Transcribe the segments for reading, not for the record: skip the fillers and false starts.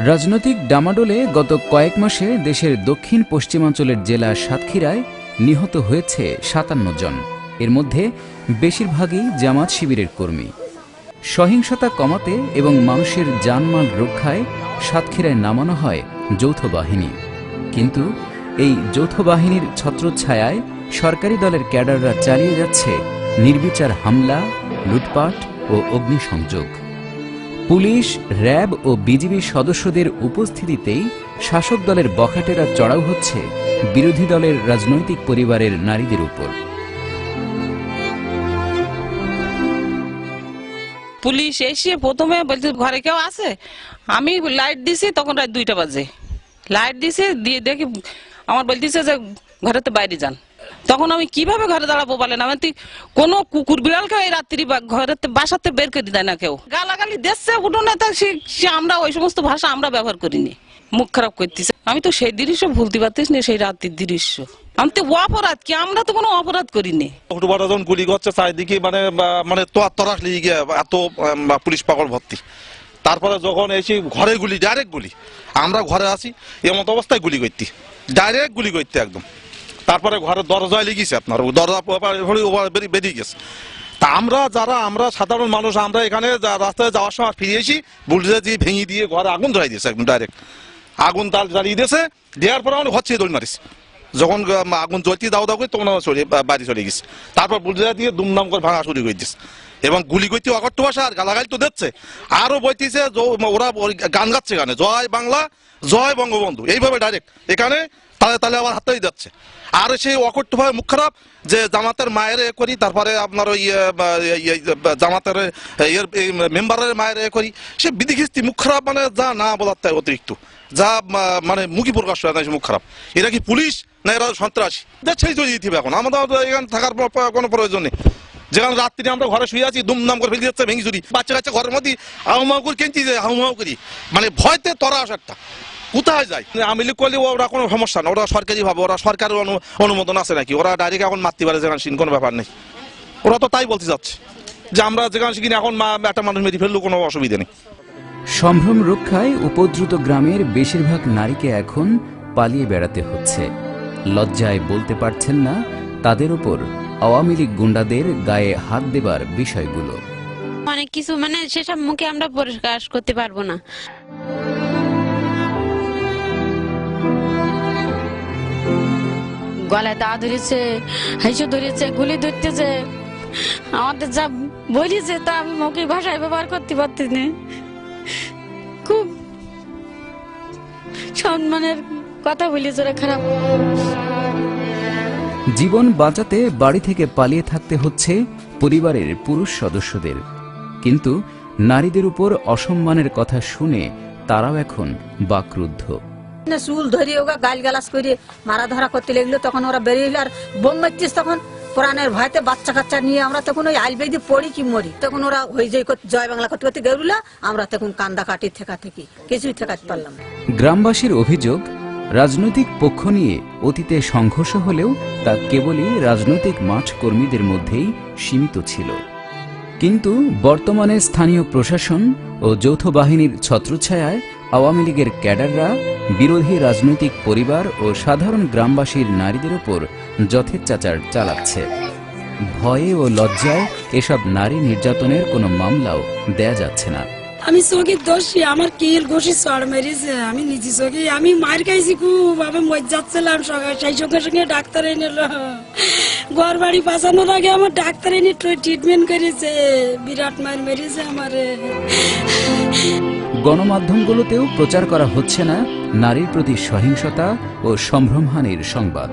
রাজনৈতিক ডামাডোলে গত কয়েক মাসে দেশের দক্ষিণ পশ্চিমাঞ্চলের জেলা সাতক্ষীরায় নিহত হয়েছে ৫৭ জন। এর মধ্যে বেশিরভাগই জামাত শিবিরের কর্মী। সহিংসতা কমাতে এবং মানুষের জানমাল রক্ষায় সাতক্ষীরায় নামানো হয় যৌথ বাহিনী। কিন্তু এই যৌথ বাহিনীর ছত্রছায়ায় সরকারি দলের ক্যাডাররা চালিয়ে যাচ্ছে নির্বিচার হামলা, লুটপাট ও অগ্নিসংযোগ। পুলিশ, র্যাব ও বিজিবি সদস্যদের উপস্থিতিতেই শাসক দলের বখাটেরা চড়াও হচ্ছে বিরোধী দলের রাজনৈতিক পরিবারের নারীদের উপর। পুলিশ এসে প্রথমে বলছে ঘরে কেউ আছে। আমি লাইট দিছি, তখন রাত 2টা বাজে। লাইট দিছে, দিয়ে দেখি আমার বলতেছে যে ঘরেতে বাইরে যান। তখন আমি কিভাবে ঘরে দাঁড়াবো বলেন? আমি কোনো কুকুর বিড়ালকে এই রাত্রি ঘরেতে বাসাতে বের করে দেয় না কেউ। গালাগালি দিচ্ছে উঠোনে, আমরা ওই সমস্ত ভাষা আমরা ব্যবহার করিনি। মুখ খারাপ করতেছে। আমি তো সেই দৃশ্য ভুলতে পারতেছি না, সেই রাত্রির দৃশ্য। আমি তো অপরাধ কি? আমরা তো কোনো অপরাধ করিনি। গুলি করছে চারিদিকে, মানে তরাস লিগে গিয়ে এত পুলিশ পাগল ভর্তি। তারপরে যখন এসে ঘরে গুলি, ডাইরেক্ট গুলি। আমরা ঘরে আসি, এমন অবস্থায় গুলি করতে, ডাইরেক্ট গুলি করতে একদম। তারপরে ঘরের দরজায় লেগেছে, আপনার দরজা বেরিয়ে গেছে। তা আমরা সাধারণ মানুষ, আমরা এখানে রাস্তায় যাওয়ার সময় ফিরে এসি, বুলডোজার দিয়ে ভেঙে দিয়ে ঘরে আগুন ধরাই দিয়েছে একদম ডাইরেক্ট। আগুন তাল জ্বালিয়ে দিয়েছে, দেওয়ার পরে আমরা ঘর ছেড়ে দৌড় মারিস। যখন আগুন জ্বলতে দাও করে তখন আমরা বাড়ি চলে গেছি। তারপর বুলডোজার দিয়ে দুমদাম করে ভাঙা শুরু করে দিচ্ছে এবং গুলি করতে অকট্ট ভাষা আর গালাগালি তো দিচ্ছে। আরো বইতেছে, ওরা গান গাচ্ছে, এখানে জয় বাংলা, জয় বঙ্গবন্ধু, এইভাবে ডাইরেক্ট এখানে তালে আবার হাততালি যাচ্ছে। আর সেই অকট্ট ভাবে মুখ খারাপ যে জামাতের মায়ের করি, তারপরে আপনার ওই জামাতের মেম্বারের মায়ের করি, সে বিধিখিস্তি মুখ খারাপ, মানে যা না বলার তাই অতিরিক্ত, যা মানে মুখী প্রকাশ হয় না, মুখ খারাপ। এরা কি পুলিশ না এরা সন্ত্রাসী? সেই চলে দিতে হবে। এখন আমাদের এখানে থাকার কোনো প্রয়োজন নেই। যেখানে রাত্রি আমরা ঘরে শুয়ে আছি, দুমদাম করে ফেলে যাচ্ছে ভেঙে চুরি, বাচ্চা কাচ্চা ঘরের মধ্যে হাউমাউ করে কেনছি, হাউমাউ করি, মানে ভয়তে তরা আসা একটা কোথায় যায়। আমি লিখ করলে ওরা কোনো সমস্যা না, ওরা সরকারি ভাবে, ওরা সরকারের অনুমোদন আছে নাকি, ওরা ডাইরেক্ট এখন মারতে পারে যেখানে কোনো ব্যাপার নেই। ওরা তো তাই বলতে যাচ্ছে যে আমরা যেখানে শিখিনি এখন একটা মানুষ মেরে ফেললেও কোনো অসুবিধা নেই। সম্ভ্রম রক্ষায় উপদ্রুত গ্রামের বেশিরভাগ নারীকে এখন পালিয়ে বেড়াতে হচ্ছে। লজ্জায় বলতে পারছেন না তাদের উপর আওয়ামী লীগ গুন্ডাদের গায়ে হাত দেবার বিষয়গুলো। অনেক কিছু মানে সেসব মুখে আমরা প্রকাশ করতে পারবো না। গলায় দা ধরেছে, হাইসো ধরেছে, গুলি ধরতেছে, আমাদের যা বলিছে তা আমি মৌখিক ভাষায় ব্যবহার করতে পারছি না। খুব সম্মানের কথা বলেছে, ওরা খারাপ। জীবন বাঁচাতে বাড়ি থেকে পালিয়ে থাকতে হচ্ছে পরিবারের পুরুষ সদস্যদের। কিন্তু নারীদের উপর অসম্মানের কথা শুনে তারাও এখন বাকরুদ্ধ। চুল ধরিয়ে ওরা গাল গালাস করে মারা ধরা করতে লাগলো, তখন ওরা বেরিয়ে এলো। আর বোম মারছিস, তখন প্রাণের ভয়তে বাচ্চা কাচ্চা নিয়ে আমরা তখন ওই আইলবেদি পড়ি কি মরি। তখন ওরা হয়ে যায় জয় বাংলা করতে করতে গেরুলা, আমরা তখন কান্দা কাটি ঠেকা থেকে কিছুই ঠেকাতে পারলাম না। গ্রামবাসীর অভিযোগ, রাজনৈতিক পক্ষ নিয়ে অতীতে সংঘর্ষ হলেও তা কেবলই রাজনৈতিক মাঠ কর্মীদের মধ্যেই সীমিত ছিল। কিন্তু বর্তমানে স্থানীয় প্রশাসন ও যৌথ বাহিনীর ছত্রছায়ায় আওয়ামী লীগের ক্যাডাররা বিরোধী রাজনৈতিক পরিবার ও সাধারণ গ্রামবাসীর নারীদের উপর যথেচ্ছাচার চালাচ্ছে। ভয়ে ও লজ্জায় এসব নারী নির্যাতনের কোনো মামলাও দেয়া যাচ্ছে না। আমি চোখে দোষী, আমার কিল ঘষি চড় মেরেছে, আমি নিজে চোখে আমি মার খাইছি খুব। আমি মজ যাচ্ছিলাম সকাল, সেই সঙ্গে সঙ্গে ডাক্তার এনে ঘর বাড়ি বাঁচানোর আগে আমার ডাক্তার এনে ট্রিটমেন্ট করেছে, বিরাট মার মেরেছে আমারে। গণমাধ্যমগুলোতেও প্রচার করা হচ্ছে না নারীর প্রতি সহিংসতা ও সম্ভ্রমহানির সংবাদ।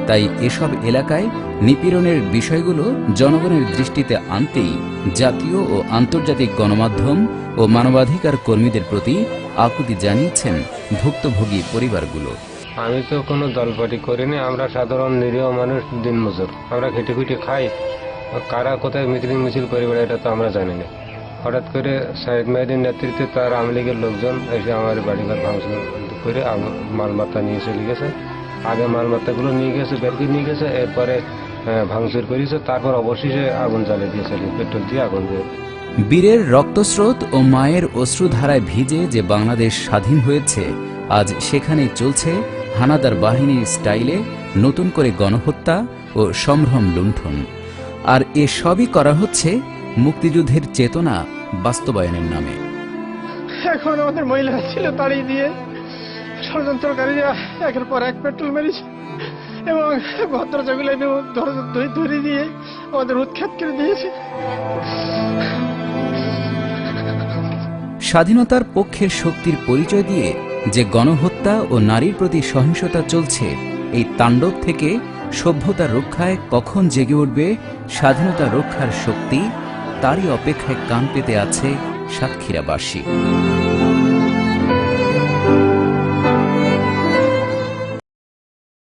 তাই এসব এলাকায় নিপীড়নের বিষয়গুলো জনগণের দৃষ্টিতে আনতেই জাতীয় ও আন্তর্জাতিক গণমাধ্যম ও মানবাধিকার কর্মীদের প্রতি আকুতি জানিয়েছেন ভুক্তভোগী পরিবারগুলো। আমি তো কোনো দলপাটি করিনি, আমরা সাধারণ নিরীহ মানুষ, দিনমজুর, আমরা খেটে খুঁটে খাই। কারা কোথায় মিছিল করে বেড়ায় এটা তো আমরা জানি না। হঠাৎ করে সাইদ মাইদির নেতৃত্বে তার আওয়ামী লীগের লোকজন এসে আমার বাড়িঘর ভাঙচুর করে মালমাত্তা নিয়ে চলে গেছে। আগে মালমাত্তাগুলো নিয়ে গেছে, বেরকি নিয়ে গেছে, এরপরে ভাঙচুর করেছে, তারপর অবশেষে আগুন জ্বালিয়ে দিয়েছে, পেট্রোল দিয়ে আগুন দিয়ে। বীরের রক্তস্রোত ও মায়ের অশ্রুধারায় ভিজে যে বাংলাদেশ স্বাধীন হয়েছে, আজ সেখানেই চলছে হানাদার বাহিনীর স্টাইলে নতুন করে গণহত্যা ও সম্ভ্রম লুণ্ঠন। আর এ সবই করা হচ্ছে মুক্তিযুদ্ধের চেতনা বাস্তবায়নের নামে। এখন আমাদের মহিলারা ছিল তাড়িয়ে দিয়ে ষড়যন্ত্রকারীরা একের পর এক পেট্রোল মেরেছে এবং ভদ্র যেগুলো ধরে দিয়ে আমাদের উৎখাত করে দিয়েছে। স্বাধীনতার পক্ষের শক্তির পরিচয় দিয়ে যে গণহত্যা ও নারীর প্রতি সহিংসতা চলছে, এই তাণ্ডব থেকে সভ্যতা রক্ষায় কখন জেগে উঠবে স্বাধীনতা রক্ষার শক্তি, তারই অপেক্ষায় কান পেতে আছে সাতক্ষীরাবাসী।